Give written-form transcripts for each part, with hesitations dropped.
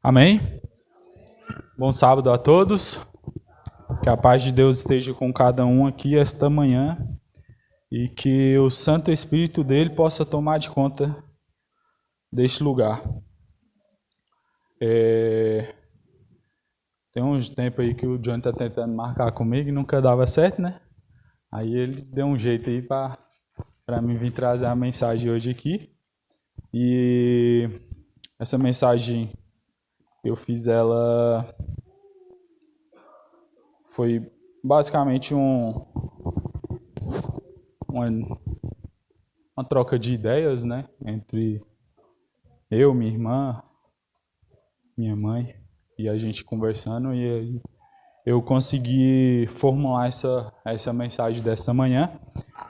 Amém? Bom sábado a todos. Que a paz de Deus esteja com cada um aqui esta manhã e que o Santo Espírito dele possa tomar de conta deste lugar. Tem uns tempos aí que o Johnny está tentando marcar comigo e nunca dava certo, né? Aí ele deu um jeito aí para mim vir trazer a mensagem hoje aqui. E essa mensagem eu fiz ela... Foi basicamente uma troca de ideias, né? Entre eu, minha irmã, minha mãe e a gente conversando. E aí eu consegui formular essa mensagem desta manhã.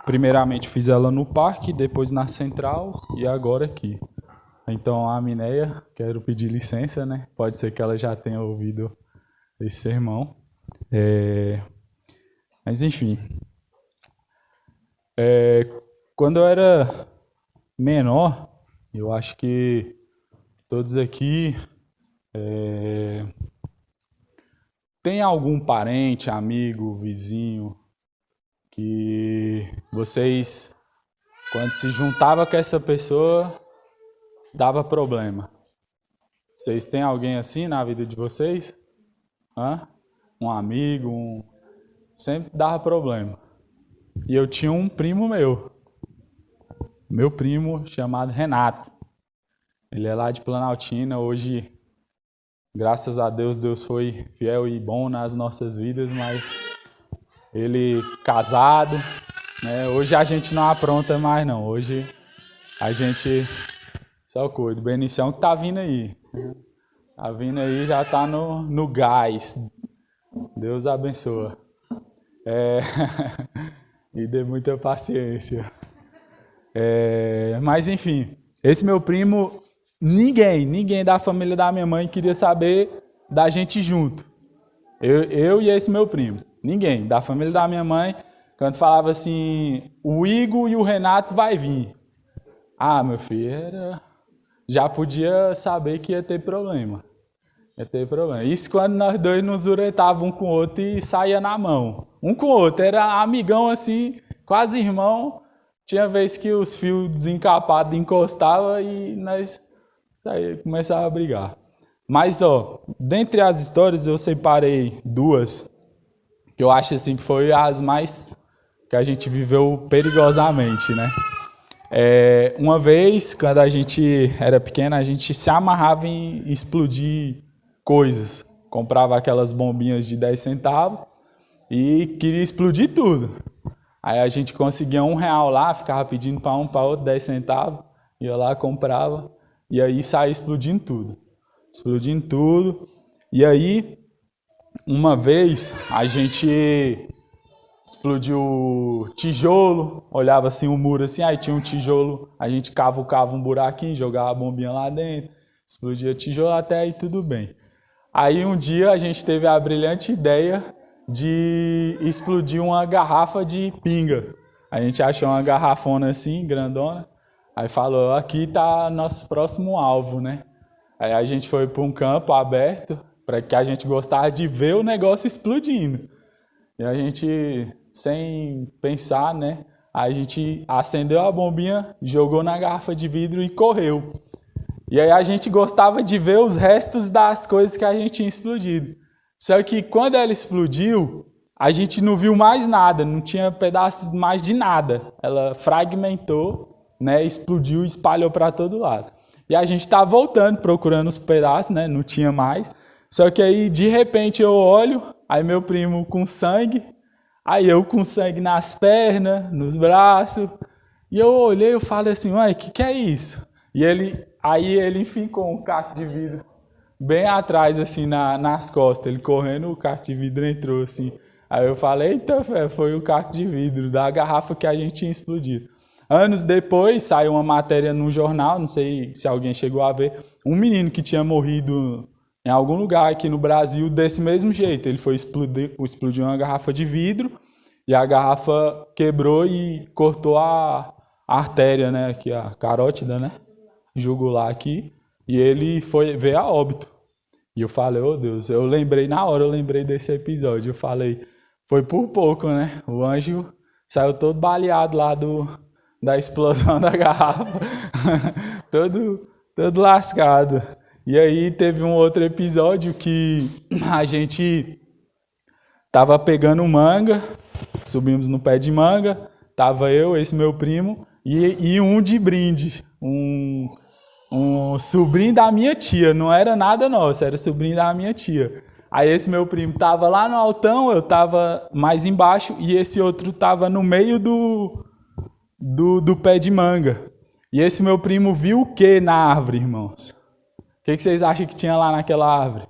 Primeiramente fiz ela no parque, depois na central e agora aqui. Então a Mineia, quero pedir licença, né? Pode ser que ela já tenha ouvido esse sermão. Mas enfim, quando eu era menor, eu acho que todos aqui tem algum parente, amigo, vizinho que vocês, quando se juntava com essa pessoa, dava problema. Vocês têm alguém assim na vida de vocês? Um amigo, sempre dava problema. E eu tinha um primo meu primo chamado Renato. Ele é lá de Planaltina. Hoje, graças a Deus, Deus foi fiel e bom nas nossas vidas, mas ele casado, né? Hoje a gente não apronta mais não. Hoje a gente só cuida. O Benicião que tá vindo aí. Tá vindo aí, já tá no gás. Deus abençoa. E dê muita paciência. Mas enfim, esse meu primo, ninguém da família da minha mãe queria saber da gente junto. Eu e esse meu primo. Ninguém da família da minha mãe, quando falava assim, o Igor e o Renato vai vir. Meu filho, já podia saber que ia ter problema. Isso quando nós dois nos uretávamos um com o outro e saía na mão. Um com o outro, era amigão assim, quase irmão. Tinha vez que os fios desencapados encostavam e nós começávamos a brigar. Mas, dentre as histórias eu separei duas, que eu acho assim que foi as mais que a gente viveu perigosamente, né? Uma vez, quando a gente era pequeno, a gente se amarrava em explodir coisas. Comprava aquelas bombinhas de 10 centavos e queria explodir tudo. Aí a gente conseguia R$1 lá, ficava pedindo para um, para outro, 10 centavos. Ia lá, comprava e aí saía explodindo tudo. E aí, uma vez, a gente explodiu tijolo, olhava assim o muro assim, aí tinha um tijolo, a gente cavucava um buraquinho, jogava a bombinha lá dentro, explodia tijolo, até aí tudo bem. Aí um dia a gente teve a brilhante ideia de explodir uma garrafa de pinga. A gente achou uma garrafona assim, grandona, aí falou, aqui tá nosso próximo alvo, né? Aí a gente foi para um campo aberto, para que a gente gostava de ver o negócio explodindo. E a gente, sem pensar, né? A gente acendeu a bombinha, jogou na garrafa de vidro e correu. E aí a gente gostava de ver os restos das coisas que a gente tinha explodido. Só que quando ela explodiu, a gente não viu mais nada, não tinha pedaço mais de nada. Ela fragmentou, né? Explodiu e espalhou para todo lado. E a gente estava voltando, procurando os pedaços, né? Não tinha mais. Só que aí, de repente, eu olho, aí meu primo com sangue, aí eu com sangue nas pernas, nos braços. E eu olhei e falei assim, ué, o que é isso? E aí ele fincou um caco de vidro bem atrás, assim, nas costas. Ele correndo, o caco de vidro entrou, assim. Aí eu falei, eita, foi o caco de vidro da garrafa que a gente tinha explodido. Anos depois, saiu uma matéria no jornal, não sei se alguém chegou a ver, um menino que tinha morrido em algum lugar aqui no Brasil desse mesmo jeito. Ele foi explodiu uma garrafa de vidro e a garrafa quebrou e cortou a artéria, né, aqui, a carótida, né, jugular aqui, e ele veio a óbito. E eu falei, oh Deus, eu lembrei na hora, eu lembrei desse episódio. Eu falei, foi por pouco, né? O anjo saiu todo baleado lá da explosão da garrafa. todo lascado. E aí teve um outro episódio que a gente tava pegando manga, subimos no pé de manga, tava eu, esse meu primo, e um de brinde, um sobrinho da minha tia, não era nada nosso, era sobrinho da minha tia. Aí esse meu primo tava lá no altão, eu tava mais embaixo, e esse outro tava no meio do pé de manga. E esse meu primo viu o que na árvore, irmãos? O que vocês acham que tinha lá naquela árvore?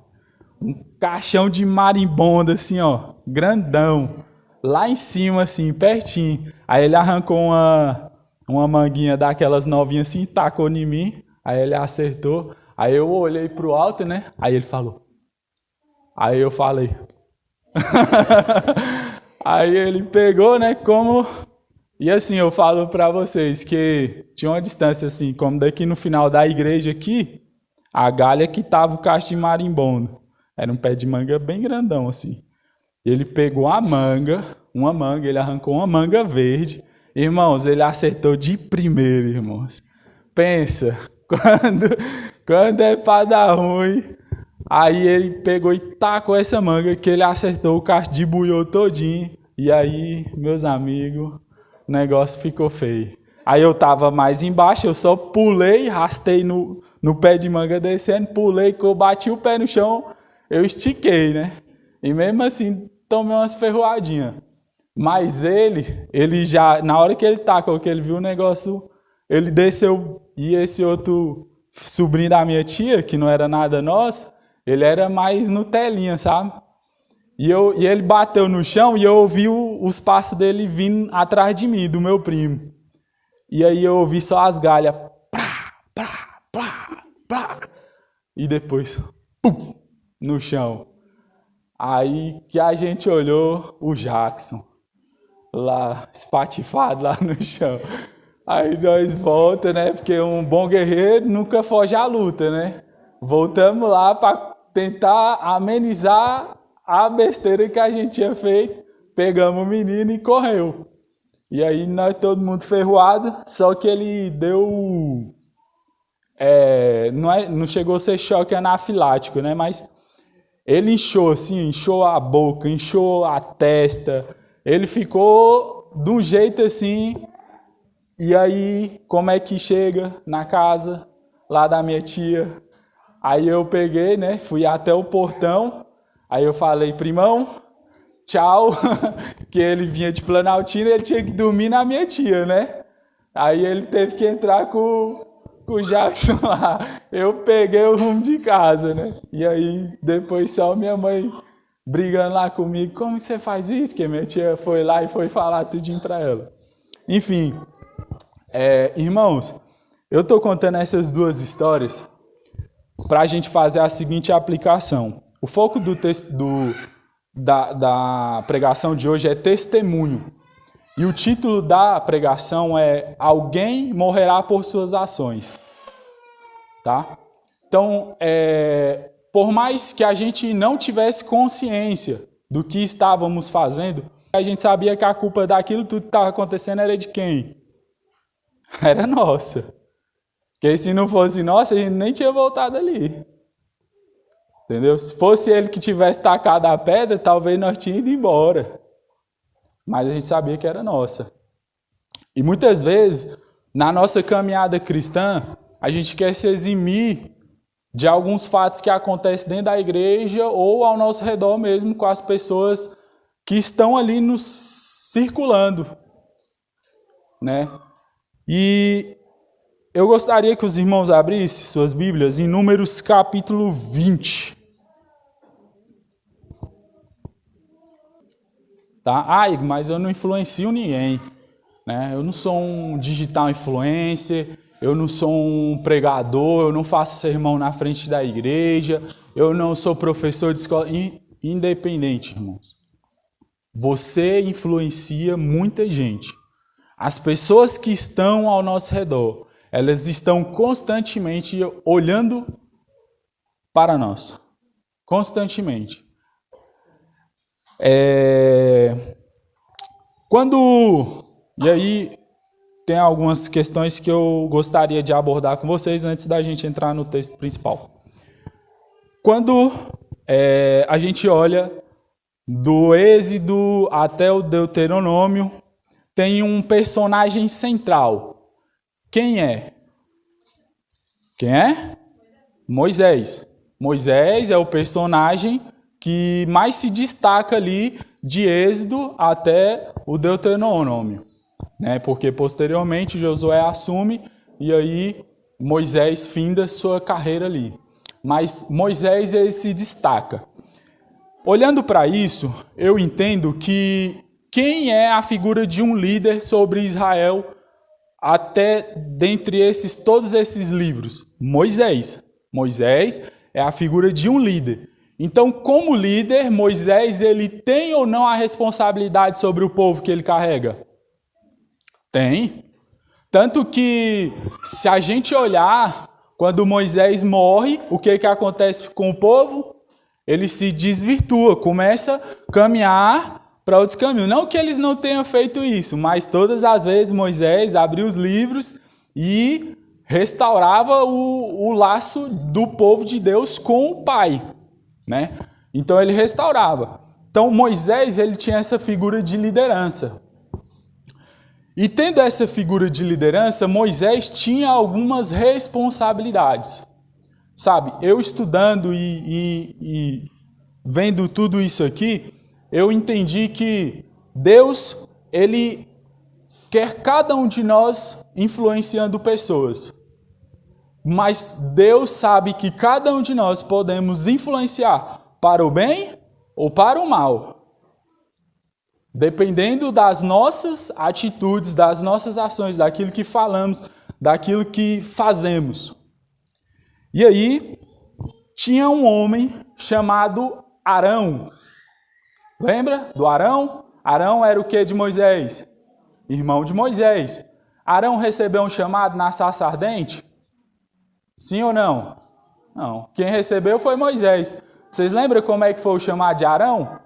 Um caixão de marimbondo, assim, ó, grandão, lá em cima, assim, pertinho. Aí ele arrancou uma manguinha daquelas novinhas assim, tacou em mim, aí ele acertou. Aí eu olhei pro alto, né? Aí ele falou. Aí eu falei. Aí ele pegou, né, como... E assim, eu falo pra vocês que tinha uma distância assim, como daqui no final da igreja aqui, a galha que tava o cacho de marimbondo. Era um pé de manga bem grandão, assim. Ele pegou uma manga, ele arrancou uma manga verde. Irmãos, ele acertou de primeiro, irmãos. Pensa, quando é pra dar ruim. Aí ele pegou e tacou essa manga que ele acertou o cacho de buiô todinho. E aí, meus amigos, o negócio ficou feio. Aí eu tava mais embaixo, eu só pulei, rastei no pé de manga descendo, pulei, que eu bati o pé no chão, eu estiquei, né? E mesmo assim, tomei umas ferroadinhas. Mas ele já, na hora que ele tacou, que ele viu o negócio, ele desceu. E esse outro sobrinho da minha tia, que não era nada nosso, ele era mais Nutelinha, sabe? E ele bateu no chão e eu ouvi os passos dele vindo atrás de mim, do meu primo. E aí eu ouvi só as galhas. Plá, plá, plá. E depois, pum, no chão. Aí que a gente olhou o Jackson, lá, espatifado lá no chão. Aí nós volta, né? Porque um bom guerreiro nunca foge à luta, né? Voltamos lá para tentar amenizar a besteira que a gente tinha feito. Pegamos o menino e correu. E aí nós todo mundo ferroado, só que ele deu... não chegou a ser choque anafilático, né? Mas ele inchou assim, inchou a boca, inchou a testa. Ele ficou de um jeito assim. E aí, como é que chega na casa lá da minha tia? Aí eu peguei, né? Fui até o portão. Aí eu falei, primão, tchau. Que ele vinha de Planaltina e ele tinha que dormir na minha tia, né? Aí ele teve que entrar com o Jackson lá. Eu peguei o rumo de casa, né? E aí, depois só minha mãe brigando lá comigo. Como que você faz isso? Que minha tia foi lá e foi falar tudinho pra ela. Enfim, irmãos, eu tô contando essas duas histórias pra gente fazer a seguinte aplicação. O foco do texto da pregação de hoje é testemunho. E o título da pregação é Alguém morrerá por suas ações. Tá? Então, por mais que a gente não tivesse consciência do que estávamos fazendo, a gente sabia que a culpa daquilo tudo que estava acontecendo era de quem? Era nossa. Porque se não fosse nossa, a gente nem tinha voltado ali. Entendeu? Se fosse ele que tivesse tacado a pedra, talvez nós tínhamos ido embora. Mas a gente sabia que era nossa. E muitas vezes, na nossa caminhada cristã, a gente quer se eximir de alguns fatos que acontecem dentro da igreja ou ao nosso redor mesmo, com as pessoas que estão ali nos circulando, né? E eu gostaria que os irmãos abrissem suas Bíblias em Números capítulo 20. Tá? Igor, mas eu não influencio ninguém, né? Eu não sou um digital influencer, eu não sou um pregador, eu não faço sermão na frente da igreja, eu não sou professor de escola. Independente, irmãos. Você influencia muita gente. As pessoas que estão ao nosso redor, elas estão constantemente olhando para nós. Constantemente. E aí, tem algumas questões que eu gostaria de abordar com vocês antes da gente entrar no texto principal. Quando a gente olha do Êxodo até o Deuteronômio, tem um personagem central. Quem é? Quem é? Moisés. Moisés é o personagem que mais se destaca ali de Êxodo até o Deuteronômio, né? Porque posteriormente Josué assume e aí Moisés finda sua carreira ali. Mas Moisés ele se dstaca. Olhando para isso, eu entendo que quem é a figura de um líder sobre Israel até dentre todos esses livros? Moisés. Moisés é a figura de um líder. Então, como líder, Moisés ele tem ou não a responsabilidade sobre o povo que ele carrega? Tem. Tanto que, se a gente olhar, quando Moisés morre, o que acontece com o povo? Ele se desvirtua, começa a caminhar para outros caminhos. Não que eles não tenham feito isso, mas todas as vezes Moisés abria os livros e restaurava o laço do povo de Deus com o Pai, né? Então ele restaurava. Então Moisés ele tinha essa figura de liderança. E tendo essa figura de liderança, Moisés tinha algumas responsabilidades. Sabe, eu estudando e vendo tudo isso aqui, eu entendi que Deus, ele quer cada um de nós influenciando pessoas. Mas Deus sabe que cada um de nós podemos influenciar para o bem ou para o mal. Dependendo das nossas atitudes, das nossas ações, daquilo que falamos, daquilo que fazemos. E aí, tinha um homem chamado Arão. Lembra do Arão? Arão era o que de Moisés? Irmão de Moisés. Arão recebeu um chamado na sarça ardente? Sim ou não? Não. Quem recebeu foi Moisés. Vocês lembram como é que foi o chamado de Arão?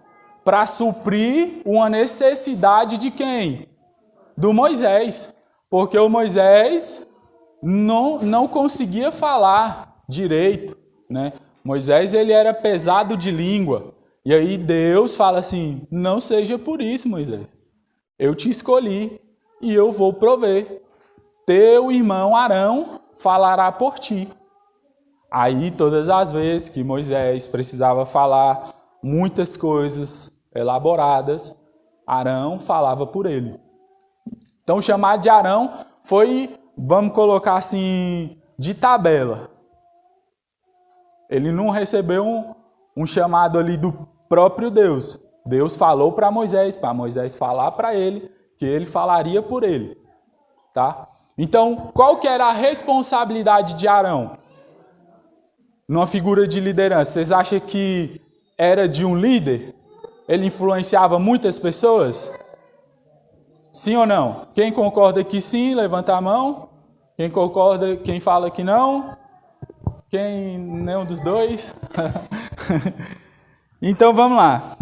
Para suprir uma necessidade de quem? Do Moisés. Porque o Moisés não conseguia falar direito, né? Moisés ele era pesado de língua. E aí Deus fala assim, não seja por isso, Moisés. Eu te escolhi e eu vou prover. Teu irmão Arão falará por ti. Aí todas as vezes que Moisés precisava falar muitas coisas elaboradas, Arão falava por ele. Então o chamado de Arão foi, vamos colocar assim, de tabela. Ele não recebeu um chamado ali do próprio Deus. Deus falou para Moisés falar para ele, que ele falaria por ele. Tá? Então, qual que era a responsabilidade de Arão? Numa figura de liderança, vocês acham que era de um líder? Ele influenciava muitas pessoas? Sim ou não? Quem concorda que sim, levanta a mão. Quem concorda, quem fala que não? Quem nenhum dos dois? Então vamos lá.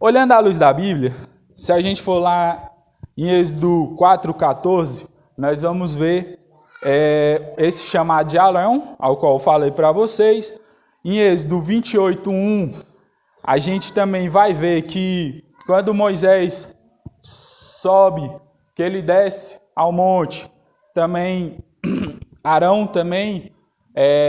Olhando à luz da Bíblia, se a gente for lá em Êxodo 4,14, nós vamos ver esse chamado de Arão, ao qual eu falei para vocês. Em Êxodo 28:1, a gente também vai ver que quando Moisés sobe, que ele desce ao monte, também Arão também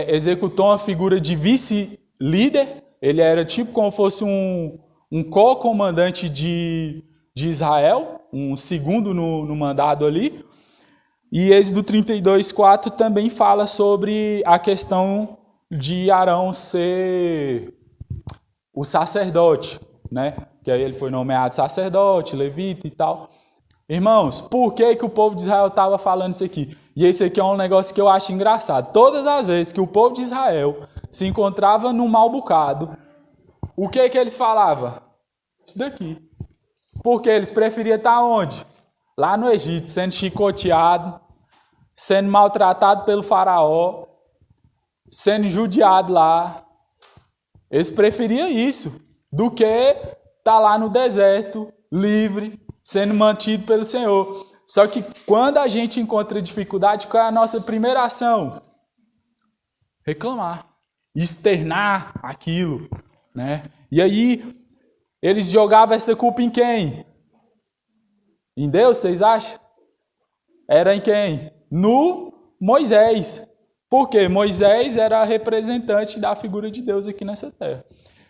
executou uma figura de vice-líder. Ele era tipo como fosse um co-comandante de Israel, um segundo no mandado ali. E Êxodo 32:4 também fala sobre a questão de Arão ser o sacerdote, né? Que aí ele foi nomeado sacerdote, levita e tal. Irmãos, por que o povo de Israel estava falando isso aqui? E esse aqui é um negócio que eu acho engraçado. Todas as vezes que o povo de Israel se encontrava num mau bocado, o que eles falavam? Isso daqui. Porque eles preferiam estar onde? Lá no Egito, sendo chicoteado, sendo maltratado pelo faraó, sendo judiado lá, Eles preferiam isso do que estar lá no deserto, livre, sendo mantido pelo Senhor. Só que quando a gente encontra dificuldade, qual é a nossa primeira ação? Reclamar, externar aquilo, né? E aí, eles jogavam essa culpa em quem? Em Deus, vocês acham? Era em quem? No Moisés. Porque Moisés era representante da figura de Deus aqui nessa terra.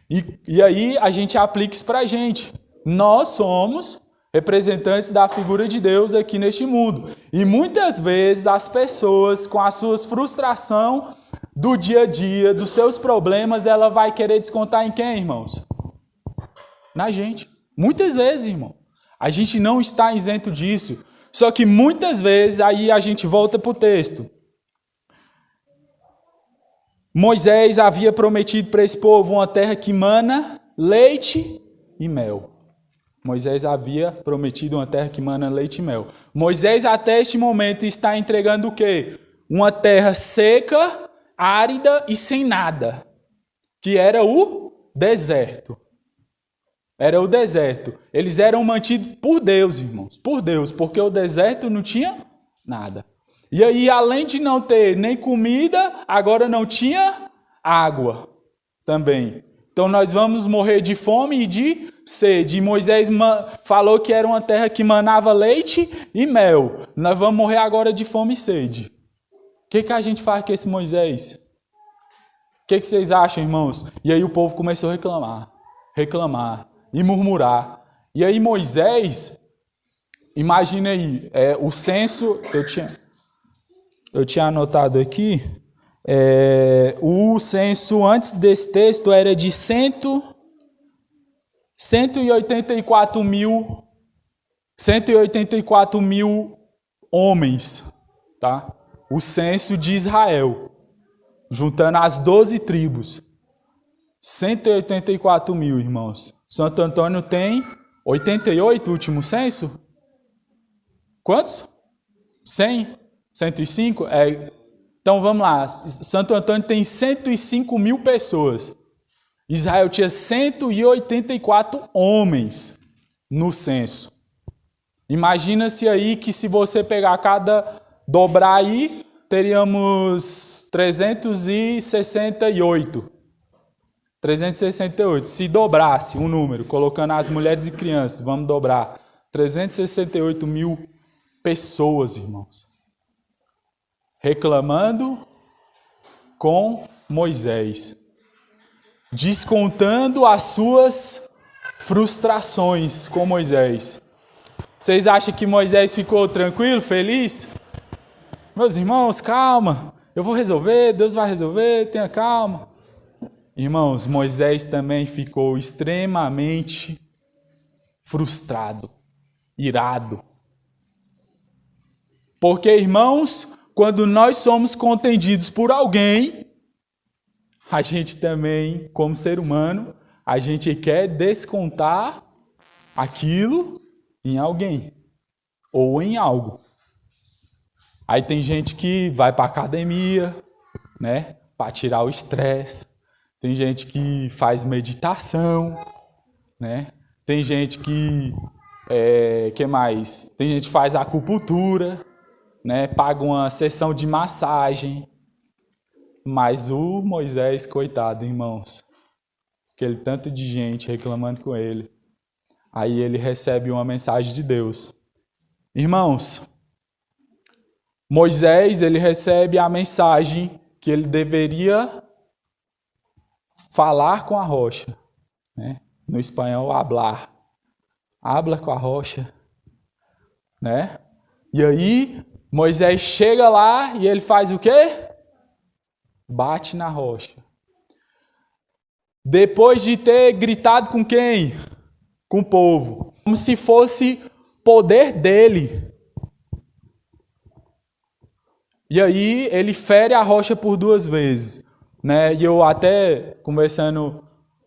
E aí a gente aplica isso para a gente. Nós somos representantes da figura de Deus aqui neste mundo. E muitas vezes as pessoas, com as suas frustrações do dia a dia, dos seus problemas, ela vai querer descontar em quem, irmãos? Na gente. Muitas vezes, irmão. A gente não está isento disso. Só que muitas vezes, aí a gente volta para o texto. Moisés havia prometido para esse povo uma terra que mana leite e mel. Moisés havia prometido uma terra que mana leite e mel. Moisés até este momento está entregando o quê? Uma terra seca, árida e sem nada. Que era o deserto. Era o deserto. Eles eram mantidos por Deus, irmãos. Por Deus, porque o deserto não tinha nada. E aí, além de não ter nem comida, agora não tinha água também. Então nós vamos morrer de fome e de sede. E Moisés falou que era uma terra que manava leite e mel. Nós vamos morrer agora de fome e sede. O que a gente faz com esse Moisés? O que vocês acham, irmãos? E aí o povo começou a reclamar e murmurar. E aí Moisés, imagina aí, o censo, eu tinha anotado aqui, o censo antes desse texto era de 184 mil homens, tá? O censo de Israel, juntando as 12 tribos. 184 mil, irmãos. Santo Antônio tem 88, último censo? Quantos? 100? 105? Então vamos lá. Santo Antônio tem 105 mil pessoas. Israel tinha 184 homens no censo. Imagina-se aí que se você pegar dobrar aí, teríamos 368. 368. Se dobrasse um número, colocando as mulheres e crianças, vamos dobrar. 368 mil pessoas, irmãos. Reclamando com Moisés. Descontando as suas frustrações com Moisés. Vocês acham que Moisés ficou tranquilo, feliz? Meus irmãos, calma. Eu vou resolver, Deus vai resolver, tenha calma. Irmãos, Moisés também ficou extremamente frustrado, irado. Porque, irmãos, quando nós somos contendidos por alguém, a gente também, como ser humano, a gente quer descontar aquilo em alguém ou em algo. Aí tem gente que vai para a academia, né, para tirar o estresse. Tem gente que faz meditação, né? Tem gente que mais? Tem gente que faz acupuntura, né? Paga uma sessão de massagem. Mas o Moisés, coitado, irmãos, aquele tanto de gente reclamando com ele. Aí ele recebe uma mensagem de Deus. Irmãos, Moisés, ele recebe a mensagem que ele deveria falar com a rocha, né? No espanhol, hablar. Habla com a rocha, né? E aí, Moisés chega lá e ele faz o quê? Bate na rocha. Depois de ter gritado com quem? Com o povo. Como se fosse poder dele. E aí, ele fere a rocha por 2 vezes. Né? E eu até conversando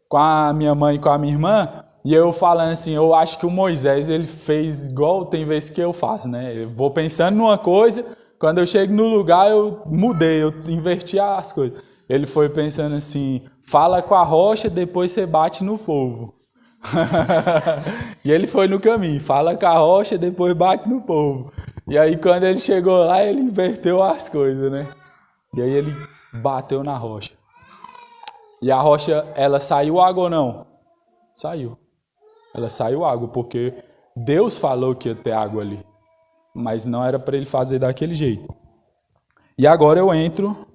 com a minha mãe e com a minha irmã, e eu falando assim, eu acho que o Moisés, ele fez igual tem vezes que eu faço, né? Eu vou pensando numa coisa, quando eu chego no lugar eu mudei, eu inverti as coisas. ele foi pensando assim, fala com a rocha, depois você bate no povo. E ele foi no caminho, fala com a rocha, depois bate no povo. E aí quando ele chegou lá, ele inverteu as coisas, né? E aí ele bateu na rocha. E a rocha, ela saiu água ou não? Saiu. Ela saiu água, porque Deus falou que ia ter água ali. Mas não era para ele fazer daquele jeito. E agora eu entro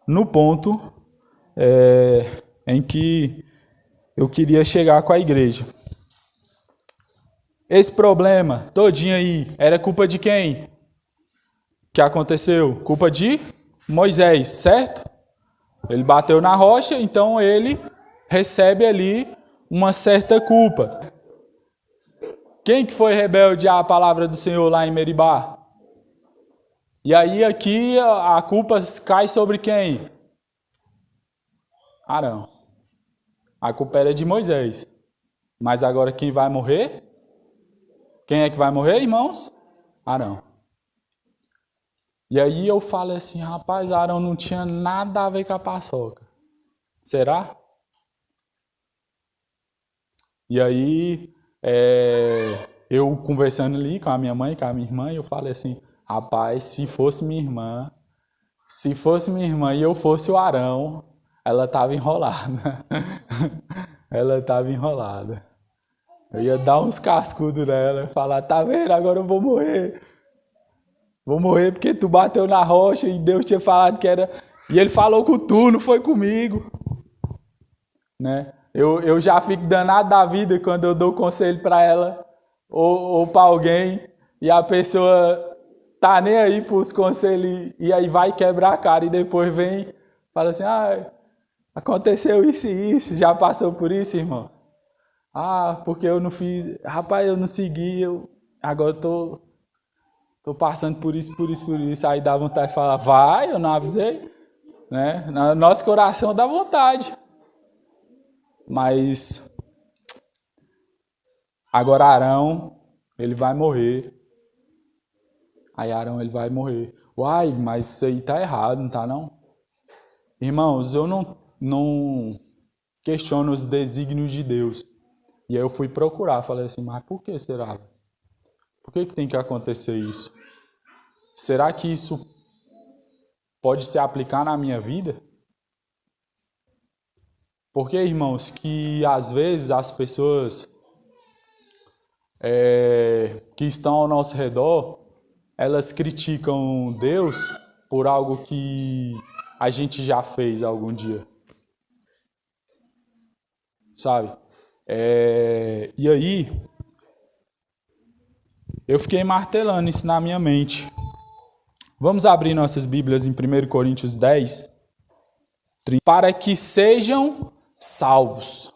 no ponto em que eu queria chegar com a igreja. Esse problema todinho aí era culpa de quem? Que aconteceu? Culpa de Moisés, certo? Ele bateu na rocha, então ele recebe ali uma certa culpa. Quem que foi rebelde à palavra do Senhor lá em Meribá? E aí aqui a culpa cai sobre quem? Arão. A culpa era de Moisés. Mas agora quem vai morrer? Quem é que vai morrer, irmãos? Arão. E aí eu falo assim, rapaz, Arão não tinha nada a ver com a paçoca. Será? E aí, eu conversando ali com a minha mãe, com a minha irmã, eu falei assim, rapaz, se fosse minha irmã e eu fosse o Arão, ela estava enrolada. Ela estava enrolada. Eu ia dar uns cascudos nela e falar, tá vendo, agora eu vou morrer. Vou morrer porque tu bateu na rocha e Deus tinha falado que era... E ele falou com tu, não foi comigo. Né? Eu já fico danado da vida quando eu dou conselho para ela ou para alguém e a pessoa tá nem aí pros conselhos e aí vai quebrar a cara e depois vem fala assim, aconteceu isso e isso, já passou por isso, irmãos? Porque eu não fiz... Rapaz, eu não segui, agora eu tô passando por isso. Aí dá vontade de falar, vai, eu não avisei. Né? No nosso coração dá vontade. Mas agora Arão, ele vai morrer. Aí Arão, ele vai morrer. Uai, mas isso aí tá errado, não tá não? Irmãos, eu não questiono os desígnios de Deus. E aí eu fui procurar, falei assim, mas por que será? Por que tem que acontecer isso? Será que isso pode se aplicar na minha vida? Porque, irmãos, que às vezes as pessoas que estão ao nosso redor, elas criticam Deus por algo que a gente já fez algum dia. Sabe? E aí, eu fiquei martelando isso na minha mente. Vamos abrir nossas Bíblias em 1 Coríntios 10, 30, para que sejam salvos.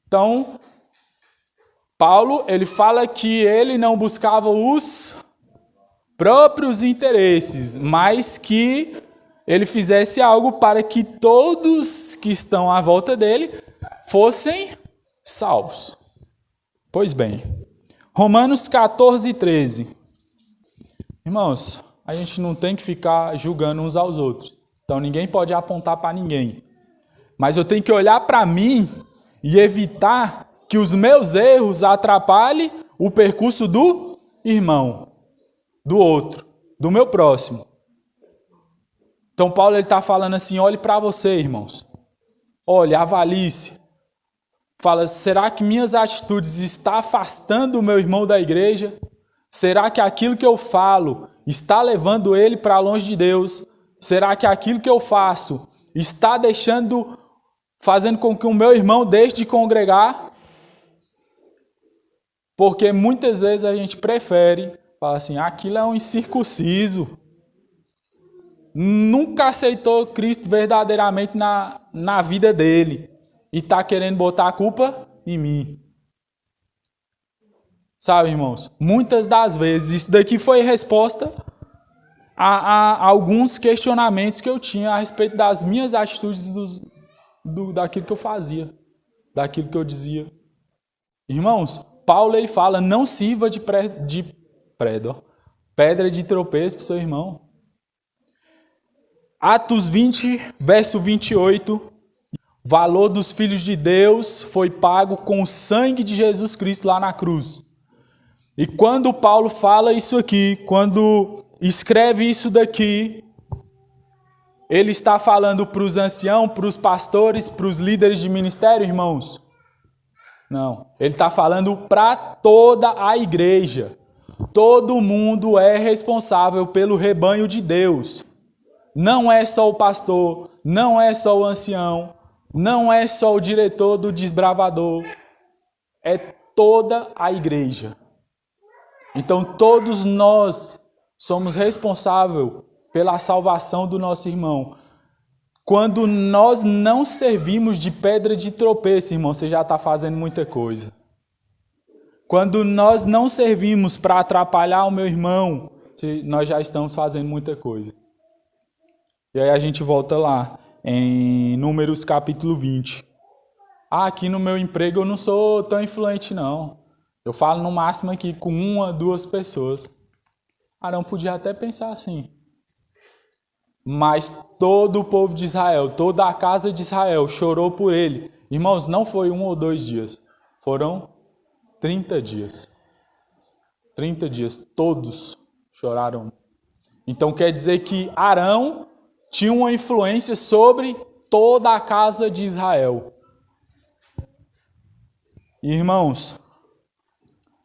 Então, Paulo, ele fala que ele não buscava os próprios interesses, mas que ele fizesse algo para que todos que estão à volta dele fossem salvos. Pois bem, Romanos 14, 13. Irmãos, a gente não tem que ficar julgando uns aos outros. Então ninguém pode apontar para ninguém. Mas eu tenho que olhar para mim e evitar que os meus erros atrapalhem o percurso do irmão, do outro, do meu próximo. Então Paulo está falando assim, olhe para você, irmãos. Olhe, avalie-se. Fala, será que minhas atitudes estão afastando o meu irmão da igreja? Será que aquilo que eu falo está levando ele para longe de Deus? Será que aquilo que eu faço está fazendo com que o meu irmão deixe de congregar? Porque muitas vezes a gente prefere falar assim, aquilo é um incircunciso. Nunca aceitou Cristo verdadeiramente na vida dele. E está querendo botar a culpa em mim. Sabe, irmãos? Muitas das vezes, isso daqui foi resposta a alguns questionamentos que eu tinha a respeito das minhas atitudes, daquilo que eu fazia, daquilo que eu dizia. Irmãos, Paulo ele fala, não sirva de pedra de tropeço para o seu irmão. Atos 20, verso 28. O valor dos filhos de Deus foi pago com o sangue de Jesus Cristo lá na cruz. E quando Paulo fala isso aqui, quando escreve isso daqui, ele está falando para os anciãos, para os pastores, para os líderes de ministério, irmãos? Não, ele está falando para toda a igreja. Todo mundo é responsável pelo rebanho de Deus. Não é só o pastor, não é só o ancião, não é só o diretor do desbravador. É toda a igreja. Então todos nós somos responsáveis pela salvação do nosso irmão. Quando nós não servimos de pedra de tropeço, irmão, você já está fazendo muita coisa. Quando nós não servimos para atrapalhar o meu irmão, nós já estamos fazendo muita coisa. E aí a gente volta lá, em Números capítulo 20. Aqui no meu emprego eu não sou tão influente não. Eu falo no máximo aqui com 1, 2 pessoas. Arão podia até pensar assim. Mas todo o povo de Israel, toda a casa de Israel chorou por ele. Irmãos, não foi 1 ou 2 dias. Foram 30 dias. 30 dias, todos choraram. Então quer dizer que Arão tinha uma influência sobre toda a casa de Israel. Irmãos,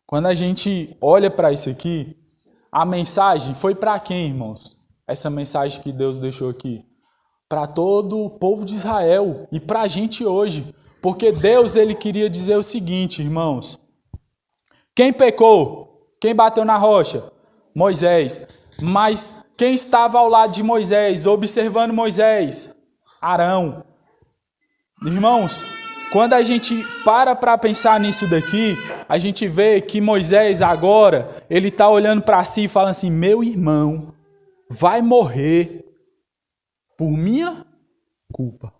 quando a gente olha para isso aqui, a mensagem foi para quem, irmãos? Essa mensagem que Deus deixou aqui? Para todo o povo de Israel e para a gente hoje. Porque Deus, ele queria dizer o seguinte, irmãos. Quem pecou? Quem bateu na rocha? Moisés. Mas quem estava ao lado de Moisés, observando Moisés? Arão. Irmãos, quando a gente para pensar nisso daqui, a gente vê que Moisés agora, ele está olhando para si e falando assim, meu irmão vai morrer por minha culpa.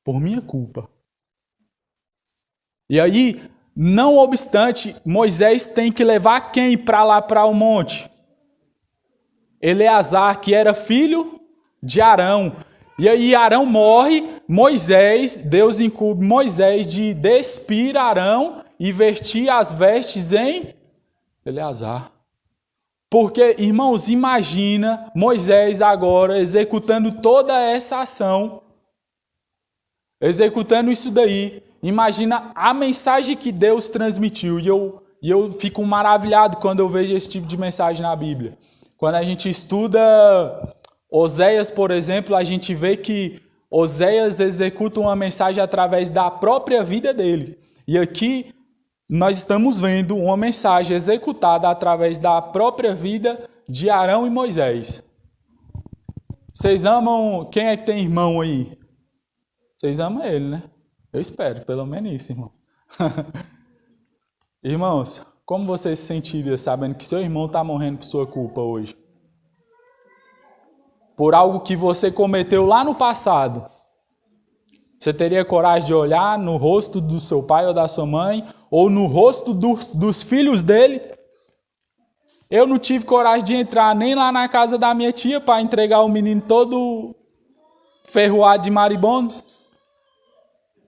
Por minha culpa. E aí, não obstante, Moisés tem que levar quem para lá para o monte? Eleazar, que era filho de Arão. E aí Arão morre, Moisés, Deus incumbe Moisés de despir Arão e vestir as vestes em Eleazar. Porque, irmãos, imagina Moisés agora executando toda essa ação, executando isso daí. Imagina a mensagem que Deus transmitiu. E eu fico maravilhado quando eu vejo esse tipo de mensagem na Bíblia. Quando a gente estuda Oséias, por exemplo, a gente vê que Oséias executa uma mensagem através da própria vida dele. E aqui nós estamos vendo uma mensagem executada através da própria vida de Arão e Moisés. Vocês amam... Quem é que tem irmão aí? Vocês amam ele, né? Eu espero, pelo menos isso, irmão. Irmãos, como você se sentiria sabendo que seu irmão está morrendo por sua culpa hoje? Por algo que você cometeu lá no passado. Você teria coragem de olhar no rosto do seu pai ou da sua mãe, ou no rosto dos filhos dele? Eu não tive coragem de entrar nem lá na casa da minha tia para entregar o menino todo ferroado de maribondo.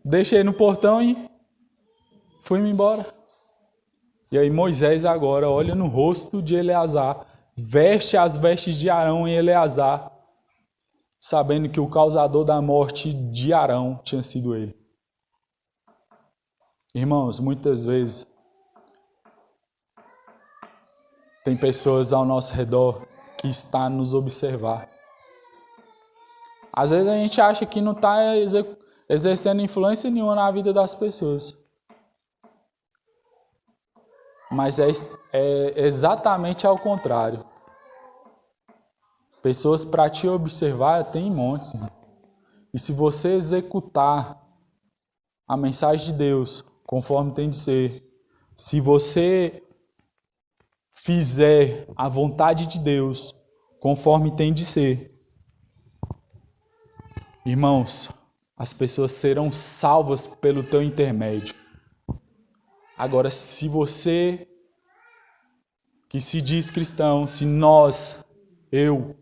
Deixei no portão e fui-me embora. E aí Moisés agora olha no rosto de Eleazar, veste as vestes de Arão em Eleazar, sabendo que o causador da morte de Arão tinha sido ele. Irmãos, muitas vezes tem pessoas ao nosso redor que estão a nos observar. Às vezes a gente acha que não está exercendo influência nenhuma na vida das pessoas. Mas é exatamente ao contrário. Pessoas para te observar tem montes. Irmão. E se você executar a mensagem de Deus conforme tem de ser, se você fizer a vontade de Deus conforme tem de ser, irmãos, as pessoas serão salvas pelo teu intermédio. Agora, se você que se diz cristão, se nós, eu,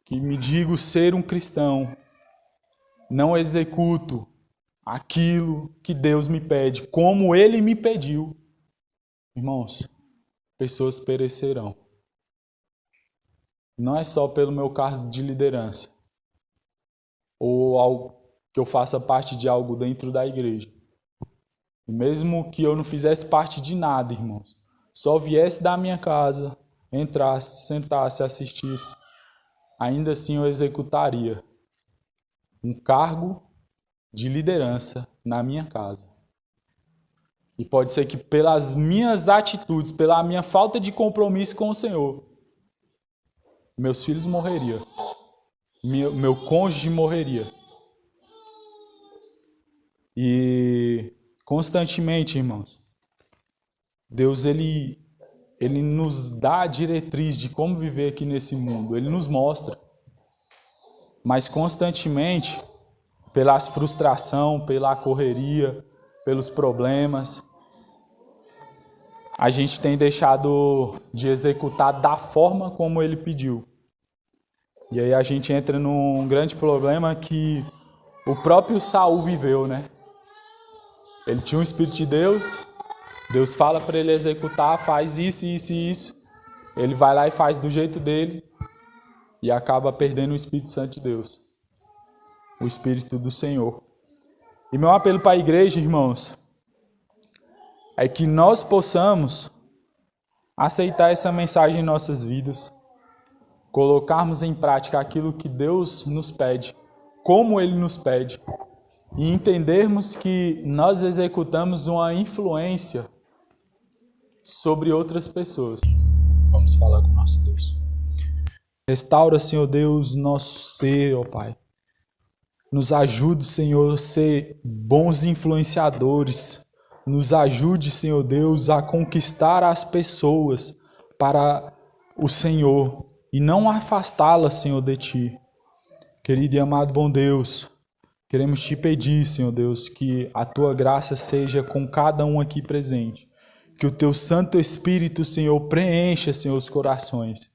que me digo ser um cristão, não executo aquilo que Deus me pede, como Ele me pediu, irmãos, pessoas perecerão. Não é só pelo meu cargo de liderança, ou algo que eu faça parte de algo dentro da igreja. E mesmo que eu não fizesse parte de nada, irmãos, só viesse da minha casa, entrasse, sentasse, assistisse, ainda assim eu executaria um cargo de liderança na minha casa. E pode ser que pelas minhas atitudes, pela minha falta de compromisso com o Senhor, meus filhos morreriam, meu cônjuge morreria. E constantemente, irmãos, Deus ele nos dá a diretriz de como viver aqui nesse mundo. Ele nos mostra. Mas constantemente, pela frustração, pela correria, pelos problemas, a gente tem deixado de executar da forma como Ele pediu. E aí a gente entra num grande problema que o próprio Saul viveu, né? Ele tinha um Espírito de Deus, Deus fala para ele executar, faz isso, isso e isso. Ele vai lá e faz do jeito dele e acaba perdendo o Espírito Santo de Deus, o Espírito do Senhor. E meu apelo para a igreja, irmãos, é que nós possamos aceitar essa mensagem em nossas vidas, colocarmos em prática aquilo que Deus nos pede, como Ele nos pede, e entendermos que nós executamos uma influência sobre outras pessoas. Vamos falar com o nosso Deus. Restaura, Senhor Deus, nosso ser, ó Pai. Nos ajude, Senhor, a ser bons influenciadores. Nos ajude, Senhor Deus, a conquistar as pessoas para o Senhor e não afastá-las, Senhor, de Ti. Querido e amado bom Deus, queremos Te pedir, Senhor Deus, que a Tua graça seja com cada um aqui presente. Que o Teu Santo Espírito, Senhor, preencha, Senhor, os corações.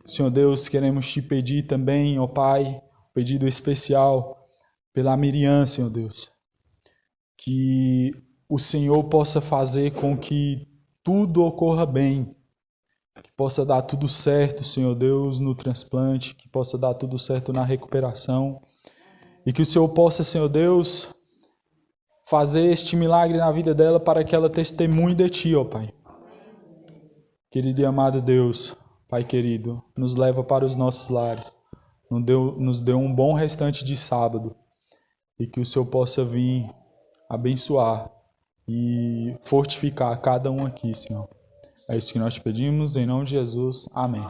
Senhor Deus, queremos Te pedir também, ó Pai, pedido especial pela Miriam, Senhor Deus, que o Senhor possa fazer com que tudo ocorra bem, que possa dar tudo certo, Senhor Deus, no transplante, que possa dar tudo certo na recuperação, e que o Senhor possa, Senhor Deus, fazer este milagre na vida dela para que ela testemunhe de Ti, ó Pai. Querido e amado Deus, Pai querido, nos leva para os nossos lares, nos dê um bom restante de sábado, e que o Senhor possa vir abençoar e fortificar cada um aqui, Senhor. É isso que nós te pedimos, em nome de Jesus. Amém.